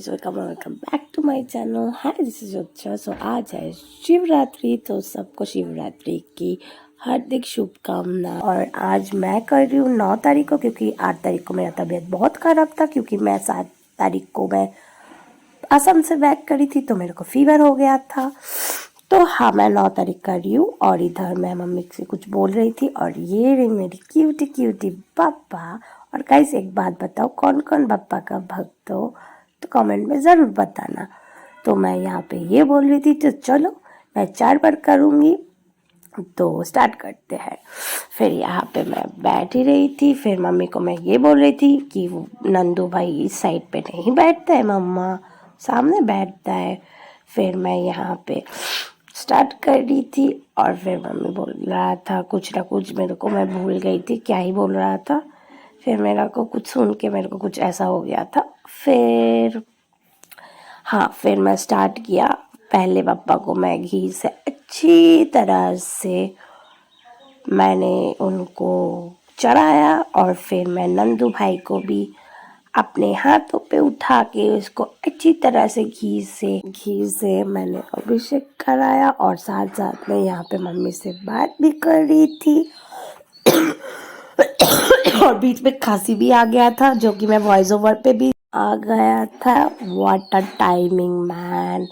Guys, welcome back to my channel. Hi, this is Yotsna. So आज है शिवरात्रि, तो सबको शिवरात्रि की हार्दिक शुभकामना। और आज मैं कर रही हूँ 9 तारीख को, क्योंकि 8 तारीख को मेरा तबीयत बहुत ख़राब था, क्योंकि मैं 7 तारीख को मैं असम से बैक करी थी, तो मेरे को फीवर हो गया था। तो हाँ, मैं 9 तारीख कर रही हूँ। और इधर मैं मम्मी से कुछ बोल रही थी, और ये रही मेरी क्यूटी क्यूटी पप्पा। और गाइस, एक बात बताओ, कौन कौन पप्पा का भक्त हो तो कमेंट में ज़रूर बताना। तो मैं यहाँ पे ये बोल रही थी, तो चलो मैं 4 बार करूँगी, तो स्टार्ट करते हैं। फिर यहाँ पे मैं बैठ ही रही थी, फिर मम्मी को मैं ये बोल रही थी कि वो नंदू भाई इस साइड पे नहीं बैठता है, मम्मा सामने बैठता है। फिर मैं यहाँ पे स्टार्ट कर रही थी, और फिर मम्मी बोल रहा था कुछ ना कुछ, मेरे को मैं भूल गई थी क्या ही बोल रहा था। फिर मेरा को कुछ सुन के मेरे को कुछ ऐसा हो गया था। फिर मैं स्टार्ट किया। पहले पापा को मैं घी से अच्छी तरह से मैंने उनको चढ़ाया, और फिर मैं नंदू भाई को भी अपने हाथों पे उठा के उसको अच्छी तरह से घी से मैंने अभिषेक कराया। और साथ साथ में यहाँ पे मम्मी से बात भी कर रही थी। और बीच में खांसी भी आ गया था, जो कि मैं वॉइस ओवर पे भी आ गया था। What a timing man.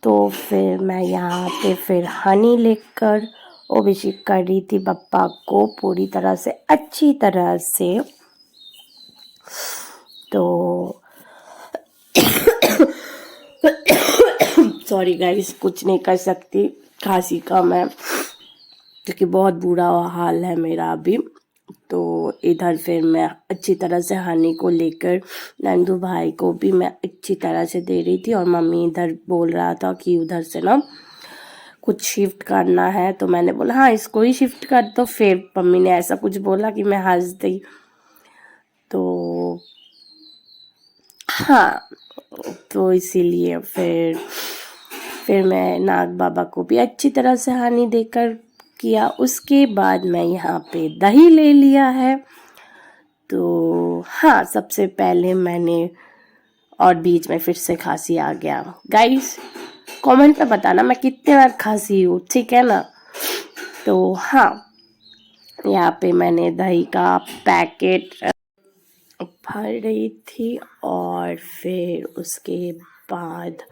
तो फिर मैं यहाँ पे फिर हनी लेकर अभिषेक कर रही थी पप्पा को पूरी तरह से, अच्छी तरह से। तो सॉरी गाइस, कुछ नहीं कर सकती खांसी का मैं, क्योंकि बहुत बुरा हाल है मेरा अभी। तो इधर फिर मैं अच्छी तरह से हनी को लेकर नंदू भाई को भी मैं अच्छी तरह से दे रही थी। और मम्मी इधर बोल रहा था कि उधर से ना कुछ शिफ्ट करना है, तो मैंने बोला हाँ, इसको ही शिफ्ट कर दो। फिर मम्मी ने ऐसा कुछ बोला कि मैं हंस दी। तो हाँ, तो इसीलिए फिर मैं नाग बाबा को भी अच्छी तरह से हनी देकर किया। उसके बाद मैं यहाँ पे दही ले लिया है। तो हाँ, सबसे पहले मैंने, और बीच में फिर से खांसी आ गया। गाइस, कमेंट में बताना मैं कितने बार खांसी हूँ, ठीक है ना। तो हाँ, यहाँ पे मैंने दही का पैकेट भर रही थी, और फिर उसके बाद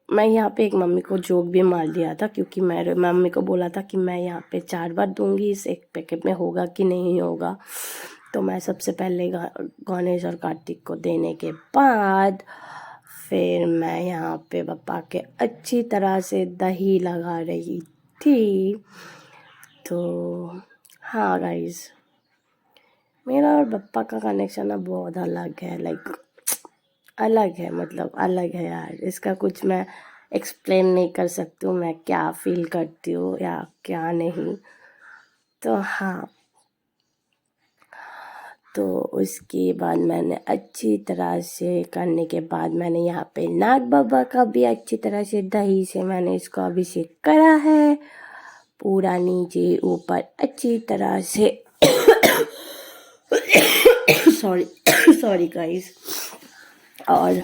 मैं यहाँ पे एक मम्मी को जोक भी मार दिया था, क्योंकि मेरे मम्मी को बोला था कि मैं यहाँ पे 4 बार दूंगी, इस एक पैकेट में होगा कि नहीं होगा। तो मैं सबसे पहले गणेश और कार्तिक को देने के बाद फिर मैं यहाँ पे पापा के अच्छी तरह से दही लगा रही थी। तो हाँ गाइस, मेरा और पापा का कनेक्शन अब बहुत अलग है, अलग है, मतलब अलग है यार। इसका कुछ मैं एक्सप्लेन नहीं कर सकती हूँ, मैं क्या फील करती हूँ या क्या नहीं। तो हाँ, तो उसके बाद मैंने अच्छी तरह से करने के बाद मैंने यहाँ पे नाग बाबा का भी अच्छी तरह से दही से मैंने इसको अभिषेक करा है, पूरा नीचे ऊपर अच्छी तरह से। Sorry guys. और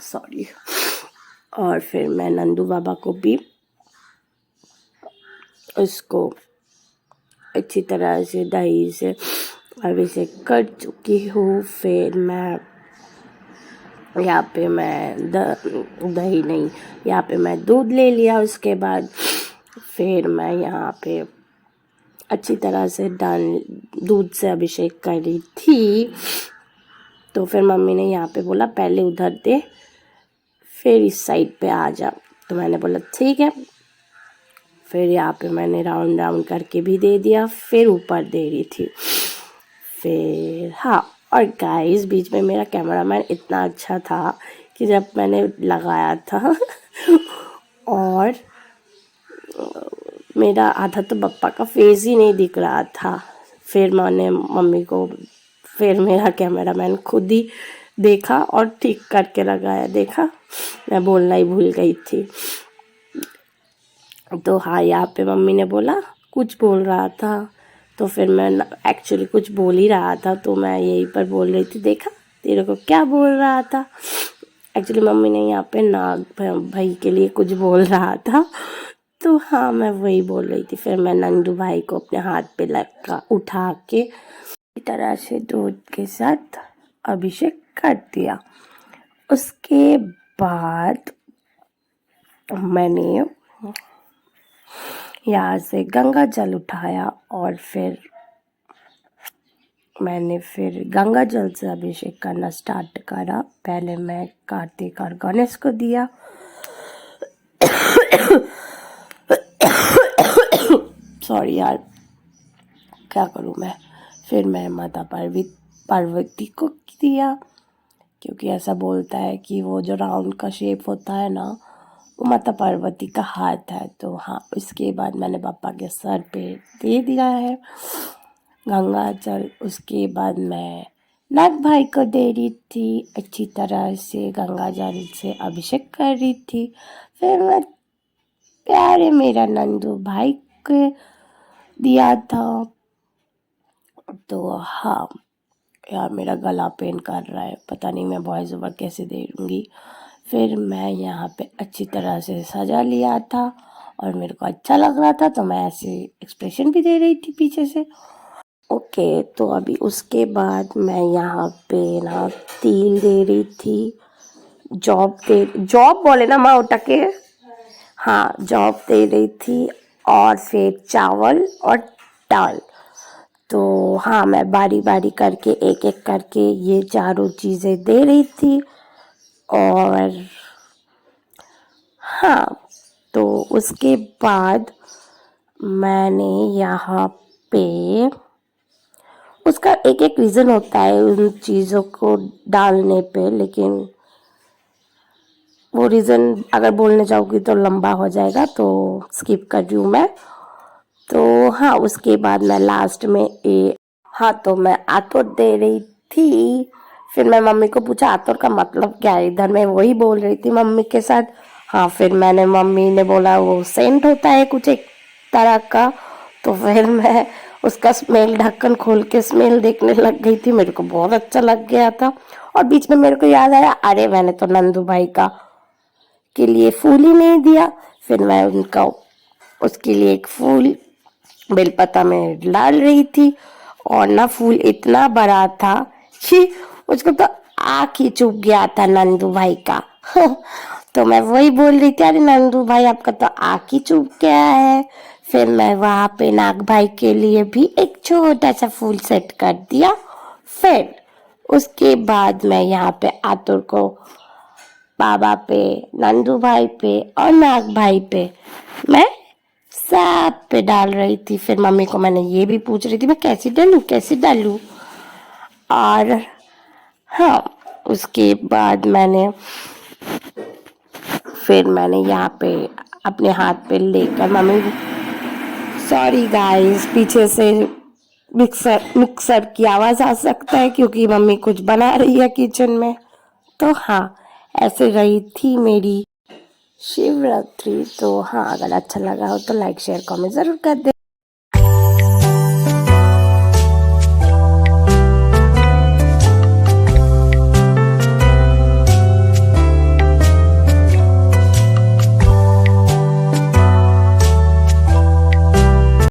सॉरी। और फिर मैं नंदू बाबा को भी उसको अच्छी तरह से दही से अभिषेक कर चुकी हूँ। फिर मैं यहाँ पे मैं दही नहीं, यहाँ पे मैं दूध ले लिया। उसके बाद फिर मैं यहाँ पे अच्छी तरह से दूध से अभिषेक कर रही थी। तो फिर मम्मी ने यहाँ पे बोला पहले उधर दे, फिर इस साइड पे आ जा। तो मैंने बोला ठीक है। फिर यहाँ पे मैंने राउंड राउंड करके भी दे दिया, फिर ऊपर दे रही थी। फिर हाँ, और गाइस, बीच में मेरा कैमरामैन इतना अच्छा था कि जब मैंने लगाया था और मेरा आधा तो पप्पा का फेस ही नहीं दिख रहा था। फिर मैंने मम्मी को, फिर मेरा कैमरामैन खुद ही देखा और ठीक करके लगाया। देखा, मैं बोलना ही भूल गई थी। तो हाँ, यहाँ पे मम्मी ने बोला कुछ बोल रहा था, तो फिर मैं एक्चुअली कुछ बोल ही रहा था, तो मैं यहीं पर बोल रही थी, देखा तेरे को क्या बोल रहा था। एक्चुअली मम्मी ने यहाँ पे नाग भाई के लिए कुछ बोल रहा था, तो हाँ मैं वही बोल रही थी। फिर मैं नंदू भाई को अपने हाथ पे लगा उठा के इस तरह से दूध के साथ अभिषेक कर दिया। उसके बाद मैंने यहाँ से गंगा जल उठाया और फिर मैंने गंगा जल से अभिषेक करना स्टार्ट करा। पहले मैं कार्तिक और गणेश को दिया। सॉरी यार, क्या करूँ मैं। फिर मैं माता पार्वती को दिया, क्योंकि ऐसा बोलता है कि वो जो राउंड का शेप होता है ना, वो माता पार्वती का हाथ है। तो हाँ, उसके बाद मैंने पापा के सर पे दे दिया है गंगा जल। उसके बाद मैं नाग भाई को दे रही थी, अच्छी तरह से गंगा जल से अभिषेक कर रही थी। फिर मैं प्यारे मेरा नंदू भाई को दिया था। तो हाँ यार, मेरा गला पेन कर रहा है, पता नहीं मैं वॉइस ओवर कैसे दे दूँगी। फिर मैं यहाँ पे अच्छी तरह से सजा लिया था और मेरे को अच्छा लग रहा था, तो मैं ऐसे एक्सप्रेशन भी दे रही थी पीछे से। ओके, तो अभी उसके बाद मैं यहाँ पे ना तिल दे रही थी, जॉब बोले ना माँ उठा के, हाँ जॉब दे रही थी, और फिर चावल और दाल। तो हाँ, मैं बारी बारी करके एक एक करके ये चारों चीज़ें दे रही थी। और हाँ, तो उसके बाद मैंने यहाँ पे, उसका एक एक रीज़न होता है उन चीज़ों को डालने पे, लेकिन वो रीज़न अगर बोलने जाऊँगी तो लंबा हो जाएगा, तो स्किप कर रही हूँ मैं। तो हाँ, उसके बाद मैं लास्ट में हाँ, तो मैं आतोर दे रही थी। फिर मैं मम्मी को पूछा आतोर का मतलब क्या है, इधर मैं वही बोल रही थी मम्मी के साथ। हाँ, फिर मम्मी ने बोला वो सेंट होता है कुछ एक तरह का। तो फिर मैं उसका स्मेल, ढक्कन खोल के स्मेल देखने लग गई थी, मेरे को बहुत अच्छा लग गया था। और बीच में मेरे को याद आया, अरे मैंने तो नंदू भाई का के लिए फूल ही नहीं दिया। फिर मैं उनका उसके लिए एक फूल बेलपत्ता में डाल रही थी, और ना फूल इतना बड़ा था, छी, उसको तो आँख ही चुभ गया था नंदू भाई का। तो मैं वही बोल रही थी, अरे नंदू भाई आपका तो आँख ही चुभ गया है। फिर मैं वहाँ पे नाग भाई के लिए भी एक छोटा सा फूल सेट कर दिया। फिर उसके बाद मैं यहाँ पे आतुर को बाबा पे, नंदू भाई पे और नाग भाई पे मैं सब पे डाल रही थी। फिर मम्मी को मैंने ये भी पूछ रही थी मैं कैसे डालूं। और हाँ, उसके बाद मैंने यहाँ पे अपने हाथ पे लेकर मम्मी, सॉरी गाइस, पीछे से मिक्सर की आवाज़ आ सकता है, क्योंकि मम्मी कुछ बना रही है किचन में। तो हाँ, ऐसे रही थी मेरी शिवरात्रि। तो हाँ, अगर अच्छा लगा हो तो लाइक शेयर कमेंट ज़रूर कर देना।